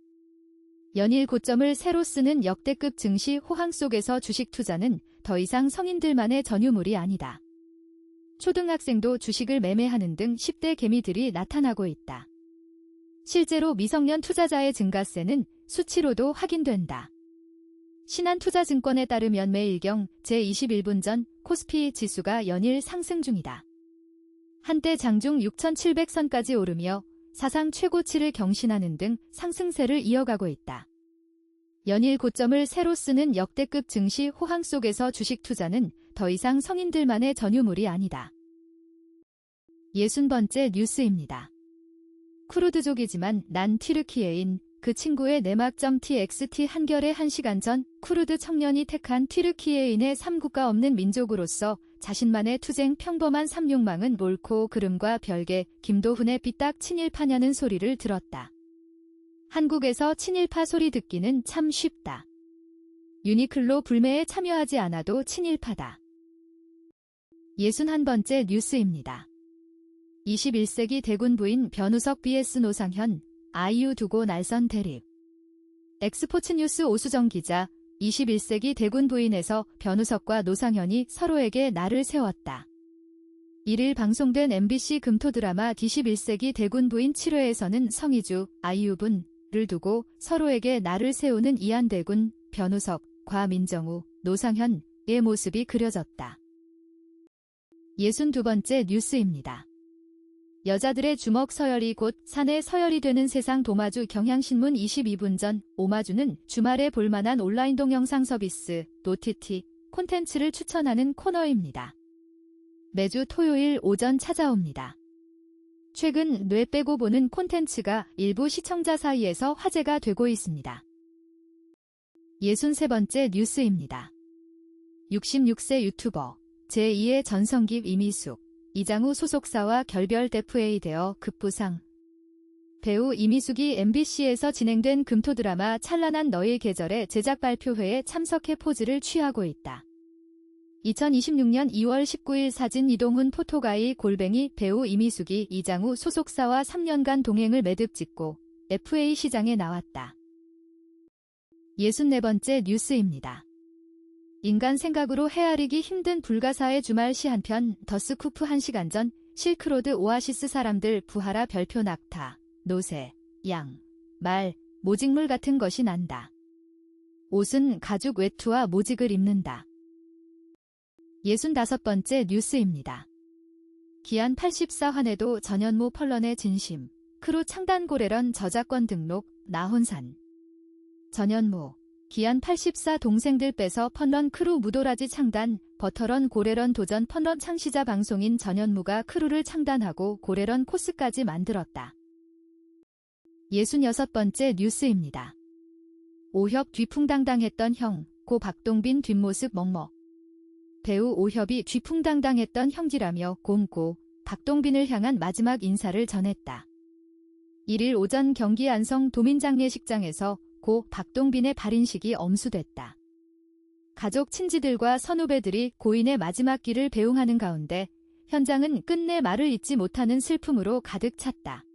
연일 고점을 새로 쓰는 역대급 증시 호황 속에서 주식 투자는 더 이상 성인들만의 전유물이 아니다. 초등학생도 주식을 매매하는 등 10대 개미들이 나타나고 있다. 실제로 미성년 투자자의 증가세는 수치로도 확인된다. 신한투자증권에 따르면 매일경 제21분 전 코스피 지수가 연일 상승 중이다. 한때 장중 6,700선까지 오르며 사상 최고치를 경신하는 등 상승세를 이어가고 있다. 연일 고점을 새로 쓰는 역대급 증시 호황 속에서 주식 투자는 더 이상 성인들만의 전유물이 아니다. 60번째 뉴스입니다. 쿠르드족이지만 난 튀르키예인 그 친구의 내막.txt 한결의 1시간 전 쿠르드 청년이 택한 튀르키예인의 3국가 없는 민족으로서 자신만의 투쟁 평범한 삼육망은 옳고 그름과 별개 김도훈의 삐딱 친일파냐는 소리를 들었다. 한국에서 친일파 소리 듣기는 참 쉽다. 유니클로 불매에 참여하지 않아도 친일파다. 61번째 뉴스입니다. 21세기 대군 부인 변우석 vs 노상현, 아이유 두고 날선 대립. 엑스포츠뉴스 오수정 기자, 21세기 대군 부인에서 변우석과 노상현이 서로에게 날을 세웠다. 1일 방송된 MBC 금토 드라마 21세기 대군 부인 7회에서는 성희주, 아이유 분을 두고 서로에게 날을 세우는 이한대군, 변우석, 과민정우, 노상현의 모습이 그려졌다. 62번째 뉴스입니다. 여자들의 주먹 서열이 곧 사내 서열이 되는 세상 도마주 경향신문 22분 전 오마주는 주말에 볼만한 온라인 동영상 서비스 OTT 콘텐츠를 추천하는 코너입니다. 매주 토요일 오전 찾아옵니다. 최근 뇌 빼고 보는 콘텐츠가 일부 시청자 사이에서 화제가 되고 있습니다. 63번째 뉴스입니다. 66세 유튜버 제2의 전성기 이미숙, 이장우 소속사와 결별 대프웨이 되어 급부상. 배우 이미숙이 MBC에서 진행된 금토 드라마 찬란한 너의 계절의 제작 발표회에 참석해 포즈를 취하고 있다. 2026년 2월 19일 사진 이동훈 포토가이 골뱅이 배우 이미숙이 이장우 소속사와 3년간 동행을 매듭 짓고 FA 시장에 나왔다. 64번째 뉴스입니다. 인간 생각으로 헤아리기 힘든 불가사의 주말 시 한편 더 스쿠프 1시간 전 실크로드 오아시스 사람들 부하라 별표 낙타, 노새, 양, 말, 모직물 같은 것이 난다. 옷은 가죽 외투와 모직을 입는다. 65번째 뉴스입니다. 기안 84환에도 전현무 펄런의 진심, 크루 창단 고래런 저작권 등록, 나혼산. 전현무, 기안 84 동생들 빼서 펀런 크루 무도라지 창단, 버터런 고래런 도전 펀런 창시자 방송인 전현무가 크루를 창단하고 고래런 코스까지 만들었다. 66번째 뉴스입니다. 오협 뒤풍당당했던 형, 고 박동빈 뒷모습 먹먹. 배우 오협이 뒤풍당당했던 형지라며 고 박동빈을 향한 마지막 인사를 전했다. 1일 오전 경기 안성 도민장례식장에서 고 박동빈의 발인식이 엄수됐다. 가족 친지들과 선후배들이 고인의 마지막 길을 배웅하는 가운데 현장은 끝내 말을 잇지 못하는 슬픔으로 가득 찼다.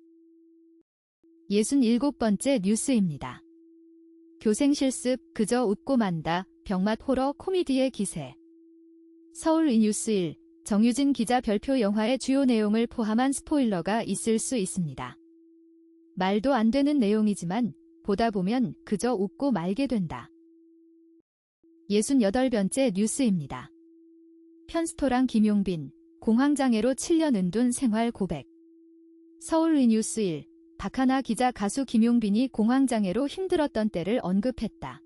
67번째 뉴스입니다. 교생 실습 그저 웃고 만다 병맛 호러 코미디의 기세. 서울이뉴스 1 정유진 기자 별표 영화의 주요 내용을 포함한 스포일러가 있을 수 있습니다. 말도 안 되는 내용이지만 보다 보면 그저 웃고 말게 된다. 68번째 뉴스입니다. 편스토랑 김용빈, 공황장애로 7년 은둔 생활 고백. 서울이뉴스 1 박하나 기자 가수 김용빈이 공황장애로 힘들었던 때를 언급했다.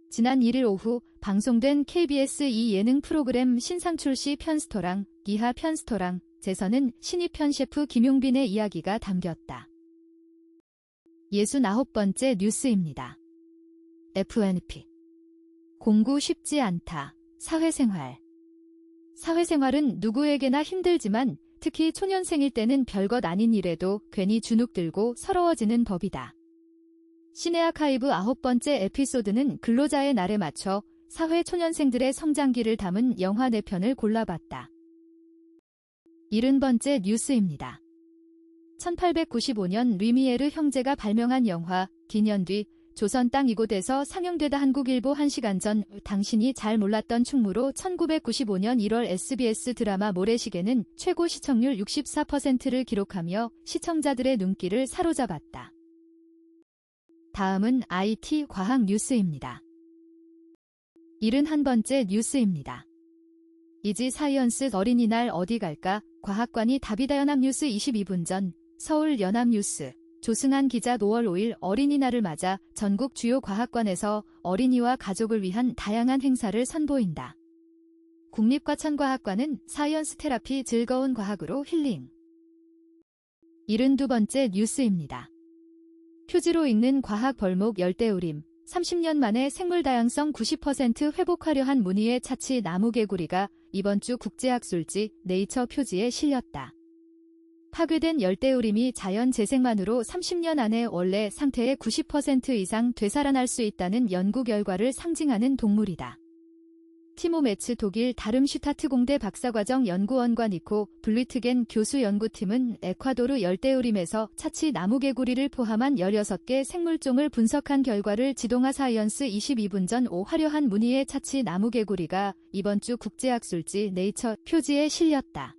지난 1일 오후 방송된 KBS 2 예능 프로그램 신상출시 편스토랑, 기하 편스토랑, 재선은 신입편 셰프 김용빈의 이야기가 담겼다. 69번째 뉴스입니다. FNP. 공부 쉽지 않다. 사회생활. 사회생활은 누구에게나 힘들지만 특히 초년생일 때는 별것 아닌 일에도 괜히 주눅 들고 서러워지는 법이다. 시네아카이브 9번째 에피소드는 근로자의 날에 맞춰 사회 초년생들의 성장기를 담은 영화 4편을 골라봤다. 70번째 뉴스입니다. 1895년 르미에르 형제가 발명한 영화 기년 뒤 조선 땅 이곳에서 상영되다 한국일보 1시간 전 당신이 잘 몰랐던 충무로 1995년 1월 SBS 드라마 모래시계는 최고 시청률 64%를 기록하며 시청자들의 눈길을 사로잡았다. 다음은 IT 과학 뉴스입니다. 71번째 뉴스입니다. 이지 사이언스 어린이날 어디 갈까? 과학관이 답이다. 연합뉴스 22분 전 서울 연합뉴스 조승한 기자 5월 5일 어린이날을 맞아 전국 주요 과학관에서 어린이와 가족을 위한 다양한 행사를 선보인다. 국립과천과학관은 사이언스 테라피 즐거운 과학으로 힐링. 72번째 뉴스입니다. 표지로 읽는 과학 벌목 열대우림 30년 만에 생물 다양성 90% 회복하려 한 무늬의 차치 나무개구리가 이번 주 국제학술지 네이처 표지에 실렸다. 파괴된 열대우림이 자연 재생만으로 30년 안에 원래 상태의 90% 이상 되살아날 수 있다는 연구 결과를 상징하는 동물이다. 티모 매츠 독일 다름슈타트 공대 박사과정 연구원과 니코 블리트겐 교수 연구팀은 에콰도르 열대우림에서 차치 나무개구리를 포함한 16개 생물종을 분석한 결과를 지동아 사이언스 22분 전 화려한 무늬의 차치 나무개구리가 이번 주 국제학술지 네이처 표지에 실렸다.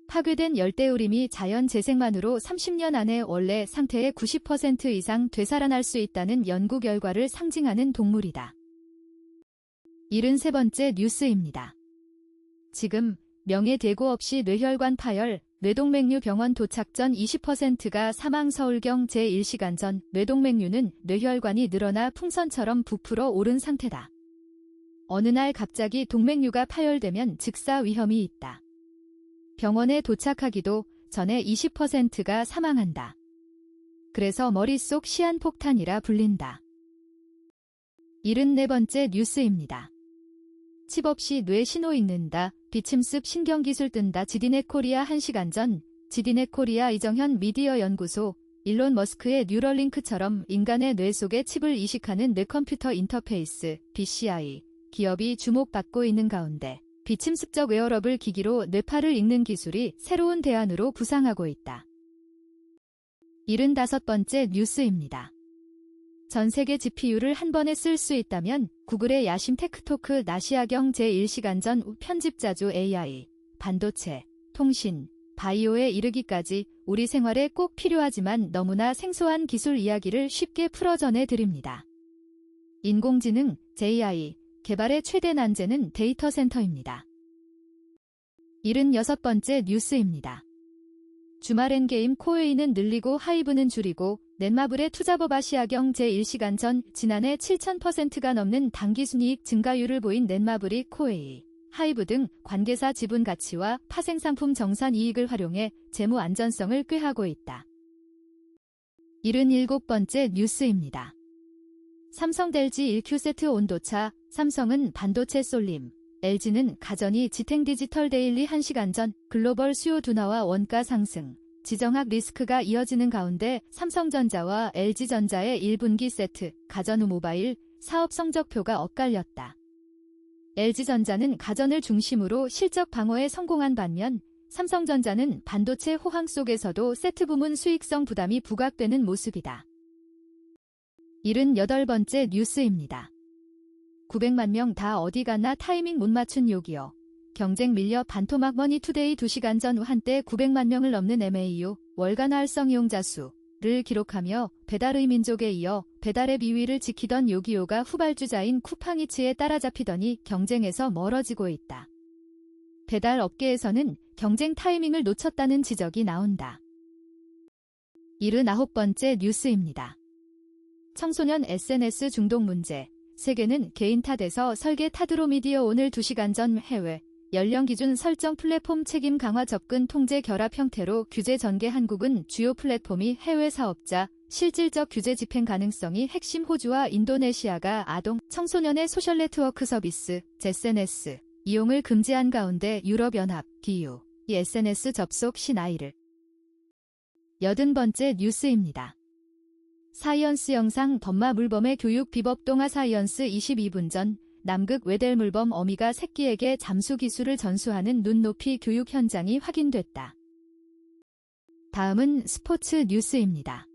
파괴된 열대우림이 자연 재생만으로 30년 안에 원래 상태의 90% 이상 되살아날 수 있다는 연구 결과를 상징하는 동물이다. 73번째 뉴스입니다. 지금 명예대고 없이 뇌혈관 파열, 뇌동맥류 병원 도착 전 20%가 사망. 서울경 제1시간 전 뇌동맥류는 뇌혈관이 늘어나 풍선처럼 부풀어 오른 상태다. 어느 날 갑자기 동맥류가 파열되면 즉사 위험이 있다. 병원에 도착하기도 전에 20%가 사망한다. 그래서 머릿속 시한폭탄이라 불린다. 74번째 뉴스입니다. 칩 없이 뇌 신호 읽는다. 비침습 신경기술 뜬다. 지디넷 코리아 1시간 전 지디넷 코리아 이정현 미디어 연구소 일론 머스크의 뉴럴링크처럼 인간의 뇌 속에 칩을 이식하는 뇌컴퓨터 인터페이스 BCI 기업이 주목받고 있는 가운데 비침습적 웨어러블 기기로 뇌파를 읽는 기술이 새로운 대안으로 부상하고 있다. 75번째 뉴스입니다. 전 세계 GPU를 한 번에 쓸 수 있다면 구글의 야심 테크토크 나시아경 제1시간 전 편집자주 AI, 반도체, 통신, 바이오에 이르기까지 우리 생활에 꼭 필요하지만 너무나 생소한 기술 이야기를 쉽게 풀어 전해드립니다. 인공지능, JI, 개발의 최대 난제는 데이터 센터입니다. 76번째 뉴스입니다. 주말 엔게임 코웨이는 늘리고 하이브는 줄이고 넷마블의 투자법 아시아경 제1시간 전 지난해 7,000%가 넘는 당기순이익 증가율을 보인 넷마블이 코웨이, 하이브 등 관계사 지분 가치와 파생상품 정산 이익을 활용해 재무 안전성을 꾀하고 있다. 77번째 뉴스입니다. 삼성 LG 1Q세트 온도차, 삼성은 반도체 쏠림, LG는 가전이 지탱 디지털 데일리 1시간 전 글로벌 수요 둔화와 원가 상승, 지정학 리스크가 이어지는 가운데 삼성전자와 LG전자의 1분기 세트, 가전 후 모바일 사업 성적표가 엇갈렸다. LG전자는 가전을 중심으로 실적 방어에 성공한 반면 삼성전자는 반도체 호황 속에서도 세트 부문 수익성 부담이 부각되는 모습이다. 78번째 뉴스입니다. 900만 명 다 어디 갔나 타이밍 못 맞춘 요기요. 경쟁 밀려 반토막 머니투데이 2시간 전 한때 900만 명을 넘는 MAU 월간 활성 이용자 수를 기록하며 배달의 민족에 이어 배달의 비위를 지키던 요기요가 후발주자인 쿠팡이츠에 따라잡히더니 경쟁에서 멀어지고 있다. 배달 업계에서는 경쟁 타이밍을 놓쳤다는 지적이 나온다. 79번째 뉴스입니다. 청소년 SNS 중독 문제. 세계는 개인 탓에서 설계 탓으로 미디어 오늘 2시간 전 해외 연령 기준 설정 플랫폼 책임 강화 접근 통제 결합 형태로 규제 전개. 한국은 주요 플랫폼이 해외 사업자 실질적 규제 집행 가능성이 핵심. 호주와 인도네시아가 아동 청소년의 소셜 네트워크 서비스 SNS 이용을 금지한 가운데 유럽연합 EU 이 SNS 접속 시 나이를. 80번째 뉴스입니다. 사이언스 영상 덤마 물범의 교육 비법 동아 사이언스 22분 전 남극 외델 물범 어미가 새끼에게 잠수 기술을 전수하는 눈높이 교육 현장이 확인됐다. 다음은 스포츠 뉴스입니다.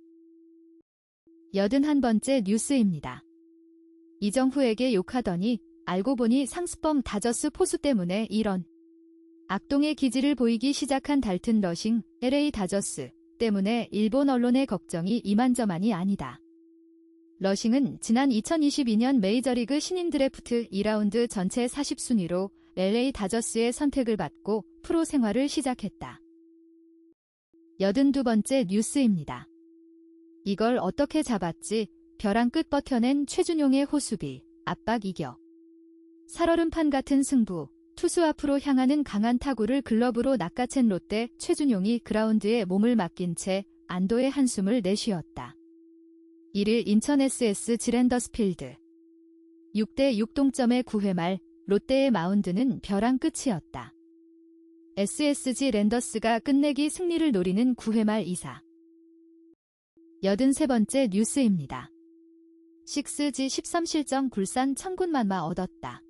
81번째 뉴스입니다. 이정후에게 욕하더니 알고 보니 상습범 다저스 포수 때문에 이런 악동의 기질을 보이기 시작한 달튼 러싱 LA 다저스 때문에 일본 언론의 걱정이 이만저만이 아니다. 러싱은 지난 2022년 메이저리그 신인 드래프트 2라운드 전체 40순위로 LA 다저스의 선택을 받고 프로 생활을 시작했다. 82번째 뉴스입니다. 이걸 어떻게 잡았지? 벼랑 끝 버텨낸 최준용의 호수비, 압박 이겨. 살얼음판 같은 승부, 투수 앞으로 향하는 강한 타구를 글러브로 낚아챈 롯데 최준용이 그라운드에 몸을 맡긴 채 안도의 한숨을 내쉬었다. 1일 인천 SSG 랜더스필드. 6대6 동점의 9회 말 롯데의 마운드는 벼랑 끝이었다. SSG 랜더스가 끝내기 승리를 노리는 9회 말 2사. 83번째 뉴스입니다. 6G 13실점 굴산 천군만마 얻었다.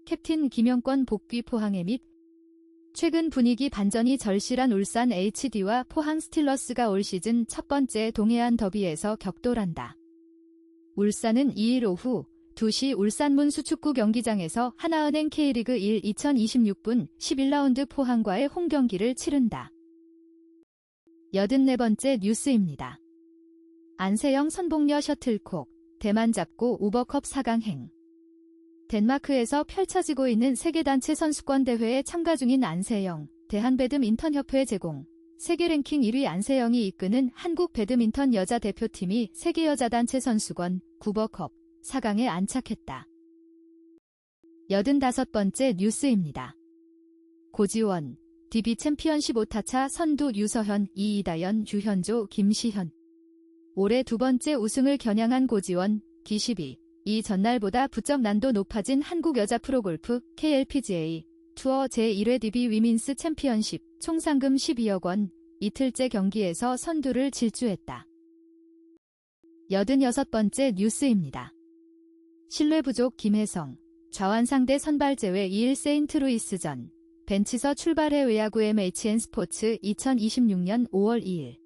캡틴 김영권 복귀 포항에 및 최근 분위기 반전이 절실한 울산 HD와 포항 스틸러스가 올 시즌 첫 번째 동해안 더비에서 격돌한다. 울산은 2일 오후 2시 울산 문수축구 경기장에서 하나은행 K리그 1 2026분 11라운드 포항과의 홈경기를 치른다. 84번째 뉴스입니다. 안세영 선봉녀 셔틀콕, 대만 잡고 우버컵 4강행. 덴마크에서 펼쳐지고 있는 세계단체 선수권 대회에 참가 중인 안세영, 대한배드민턴협회 제공, 세계 랭킹 1위 안세영이 이끄는 한국 배드민턴 여자 대표팀이 세계여자단체 선수권, 구버컵, 4강에 안착했다. 85번째 뉴스입니다. 고지원, DB 챔피언십 5타차 선두 유서현, 이다연, 유현조, 김시현. 올해 두 번째 우승을 겨냥한 고지원, T12. 이 전날보다 부쩍 난도 높아진 한국 여자 프로골프 KLPGA 투어 제1회 DB 위민스 챔피언십 총 상금 12억 원, 이틀째 경기에서 선두를 질주했다. 86번째 뉴스입니다. 신뢰 부족 김혜성, 좌완 상대 선발 제외 2일 세인트루이스전, 벤치서 출발해 외야구 MHN 스포츠 2026년 5월 2일.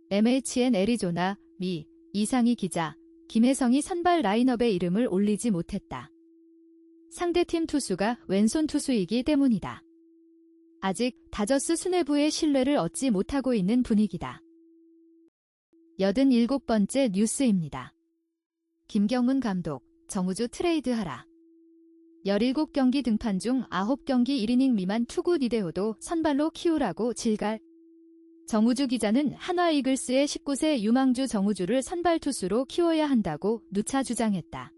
MHN 애리조나, 미, 이상희 기자, 김혜성이 선발 라인업에 이름을 올리지 못했다. 상대팀 투수가 왼손 투수이기 때문이다. 아직 다저스 수뇌부의 신뢰를 얻지 못하고 있는 분위기다. 87번째 뉴스입니다. 김경문 감독, 정우주 트레이드하라. 17경기 등판 중 9경기 1이닝 미만 투구 이대호도 선발로 키우라고 질갈. 정우주 기자는 한화 이글스의 19세 유망주 정우주를 선발 투수로 키워야 한다고 누차 주장했다.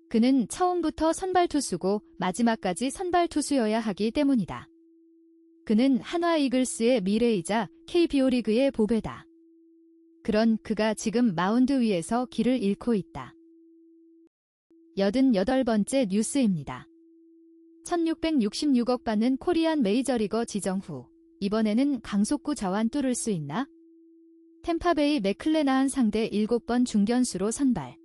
그는 처음부터 선발 투수고 마지막까지 선발 투수여야 하기 때문이다. 그는 한화 이글스의 미래이자 KBO 리그의 보배다. 그런 그가 지금 마운드 위에서 길을 잃고 있다. 88번째 뉴스입니다. 1666억 받는 코리안 메이저리거 지정후. 이번에는 강속구 자완 뚫을 수 있나? 템파베이 맥클레나한 상대 7번 중견수로 선발.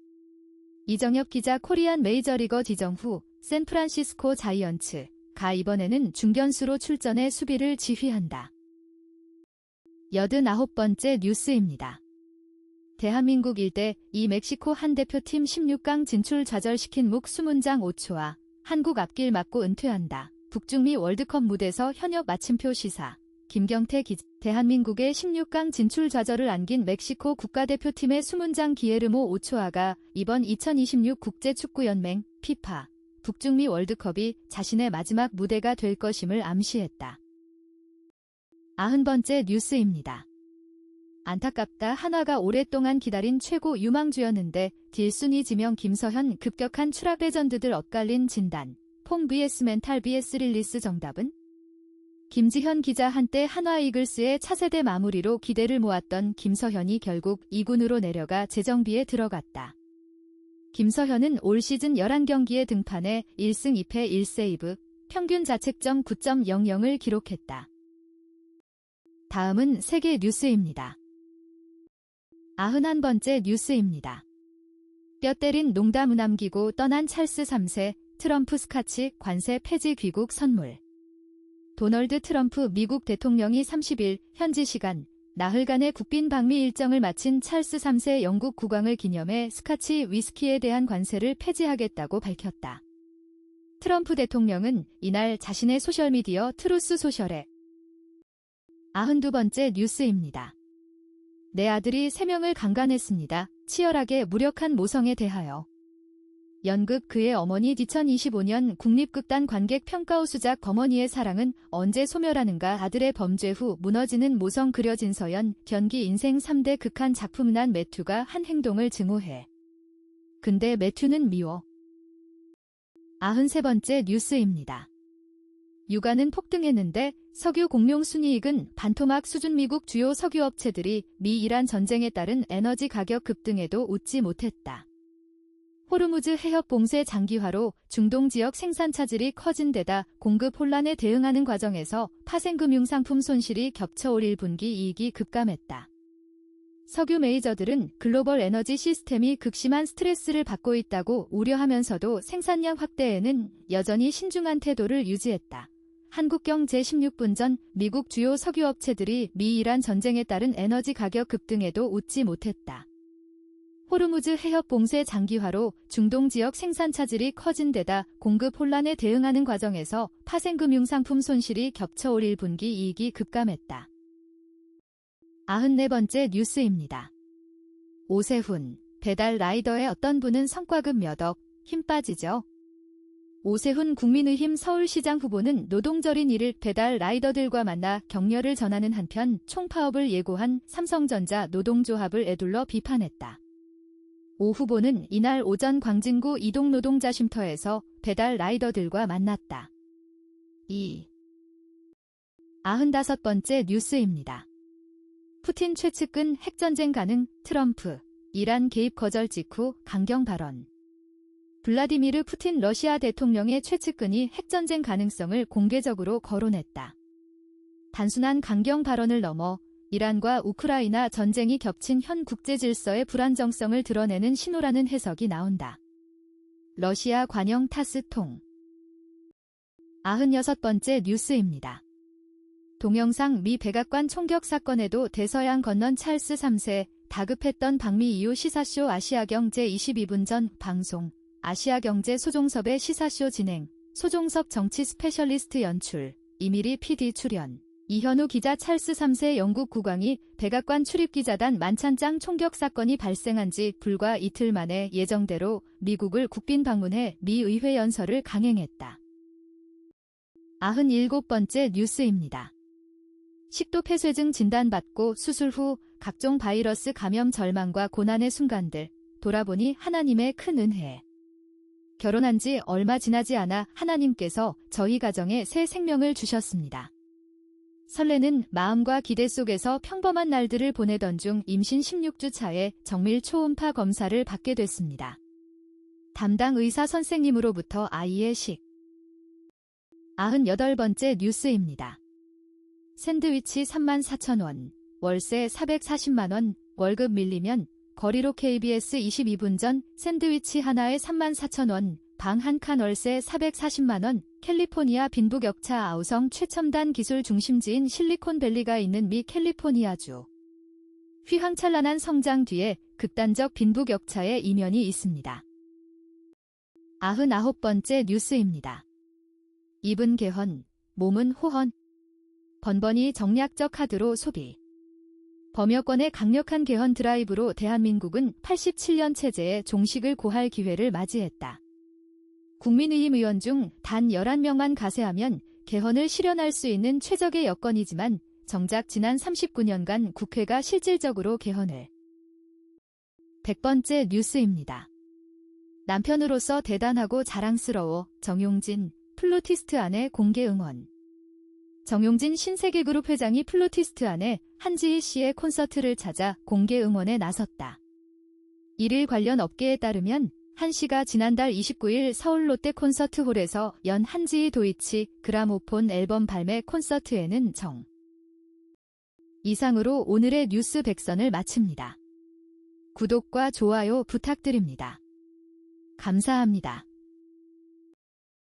이정엽 기자 코리안 메이저리거 지정 후 샌프란시스코 자이언츠가 이번에는 중견수로 출전해 수비를 지휘한다. 89번째 뉴스입니다. 대한민국 일대 이 멕시코 한 대표팀 16강 진출 좌절시킨 묵 수문장 오초아 한국 앞길 막고 은퇴한다. 북중미 월드컵 무대에서 현역 마침표 시사. 김경태 기자. 대한민국의 16강 진출 좌절을 안긴 멕시코 국가대표팀의 수문장 기에르모 오초아가 이번 2026 국제축구연맹 피파 북중미 월드컵이 자신의 마지막 무대가 될 것임을 암시했다. 90번째 뉴스입니다. 안타깝다. 한화가 오랫동안 기다린 최고 유망주였는데 딜순위 지명 김서현 급격한 추락 레전드들 엇갈린 진단. 폼 vs 멘탈 vs 릴리스 정답은? 김지현 기자. 한때 한화 이글스의 차세대 마무리로 기대를 모았던 김서현이 결국 2군으로 내려가 재정비에 들어갔다. 김서현은 올 시즌 11경기에 등판해 1승 2패 1세이브, 평균 자책점 9.00을 기록했다. 다음은 세계 뉴스입니다. 91번째 뉴스입니다. 뼈 때린 농담 남기고 떠난 찰스 3세, 트럼프 스카치 관세 폐지 귀국 선물. 도널드 트럼프 미국 대통령이 30일 현지 시간 나흘간의 국빈 방미 일정을 마친 찰스 3세 영국 국왕을 기념해 스카치 위스키에 대한 관세를 폐지하겠다고 밝혔다. 트럼프 대통령은 이날 자신의 소셜미디어 트루스 소셜에 92번째 뉴스입니다. 내 아들이 3명을 강간했습니다. 치열하게 무력한 모성에 대하여. 연극 그의 어머니 2025년 국립극단 관객 평가 우수작 거머니의 사랑은 언제 소멸하는가 아들의 범죄 후 무너지는 모성 그려진 서연 견기 인생 3대 극한 작품 난 매튜가 한 행동을 증오해. 근데 매튜는 미워. 93번째 뉴스입니다. 유가는 폭등했는데 석유 공용 순이익은 반토막 수준. 미국 주요 석유업체들이 미-이란 전쟁에 따른 에너지 가격 급등에도 웃지 못했다. 호르무즈 해협 봉쇄 장기화로 중동 지역 생산 차질이 커진 데다 공급 혼란에 대응하는 과정에서 파생금융상품 손실이 겹쳐 올 1분기 이익이 급감했다. 석유 메이저들은 글로벌 에너지 시스템이 극심한 스트레스를 받고 있다고 우려하면서도 생산량 확대에는 여전히 신중한 태도를 유지했다. 한국경 제16분 전 미국 주요 석유업체들이 미-이란 전쟁에 따른 에너지 가격 급등에도 웃지 못했다. 호르무즈 해협 봉쇄 장기화로 중동 지역 생산 차질이 커진 데다 공급 혼란에 대응하는 과정에서 파생금융상품 손실이 겹쳐 올 1분기 이익이 급감했다. 94번째 뉴스입니다. 오세훈, 배달 라이더의 어떤 분은 성과급 몇 억, 힘 빠지죠? 오세훈 국민의힘 서울시장 후보는 노동절인 1일 배달 라이더들과 만나 격려를 전하는 한편 총파업을 예고한 삼성전자 노동조합을 에둘러 비판했다. 오 후보는 이날 오전 광진구 이동노동자쉼터에서 배달 라이더들과 만났다. 95번째 뉴스입니다. 푸틴 최측근 핵전쟁 가능, 트럼프, 이란 개입 거절 직후 강경 발언. 블라디미르 푸틴 러시아 대통령의 최측근이 핵전쟁 가능성을 공개적으로 거론했다. 단순한 강경 발언을 넘어 이란과 우크라이나 전쟁이 겹친 현 국제 질서의 불안정성을 드러내는 신호라는 해석이 나온다. 러시아 관영 타스 통. 96번째 뉴스입니다. 동영상 미 백악관 총격 사건에도 대서양 건넌 찰스 3세, 다급했던 방미 이후 시사쇼 아시아경 제22분 전 방송, 아시아경제 소종섭의 시사쇼 진행, 소종섭 정치 스페셜리스트 연출, 이미리 PD 출연. 이현우 기자 찰스 3세 영국 국왕이 백악관 출입기자단 만찬장 총격 사건이 발생한 지 불과 이틀 만에 예정대로 미국을 국빈 방문해 미 의회 연설을 강행했다. 97번째 뉴스입니다. 식도 폐쇄증 진단받고 수술 후 각종 바이러스 감염 절망과 고난의 순간들, 돌아보니 하나님의 큰 은혜. 결혼한 지 얼마 지나지 않아 하나님께서 저희 가정에 새 생명을 주셨습니다. 설레는 마음과 기대 속에서 평범한 날들을 보내던 중 임신 16주 차에 정밀 초음파 검사를 받게 됐습니다. 담당 의사 선생님으로부터 아이의 98번째 뉴스입니다. 샌드위치 34,000원, 월세 440만원, 월급 밀리면 거리로 KBS 22분 전 샌드위치 하나에 34,000원, 방 한 칸 월세 440만원, 캘리포니아 빈부격차 아우성 최첨단 기술 중심지인 실리콘밸리가 있는 미 캘리포니아주. 휘황찬란한 성장 뒤에 극단적 빈부격차의 이면이 있습니다. 99번째 뉴스입니다. 입은 개헌, 몸은 호헌. 번번이 정략적 카드로 소비. 범여권의 강력한 개헌 드라이브로 대한민국은 87년 체제의 종식을 고할 기회를 맞이했다. 국민의힘 의원 중 단 11명만 가세하면 개헌을 실현할 수 있는 최적의 여건이지만 정작 지난 39년간 국회가 실질적으로 개헌을 100번째 뉴스입니다. 남편으로서 대단하고 자랑스러워 정용진, 플루티스트 아내 공개 응원. 정용진 신세계그룹 회장이 플루티스트 아내 한지희 씨의 콘서트를 찾아 공개 응원에 나섰다. 1일 관련 업계에 따르면 한 씨가 지난달 29일 서울 롯데 콘서트홀에서 연 한지희 도이치 그라모폰 앨범 발매 콘서트에는 정. 이상으로 오늘의 뉴스 백선을 마칩니다. 구독과 좋아요 부탁드립니다. 감사합니다.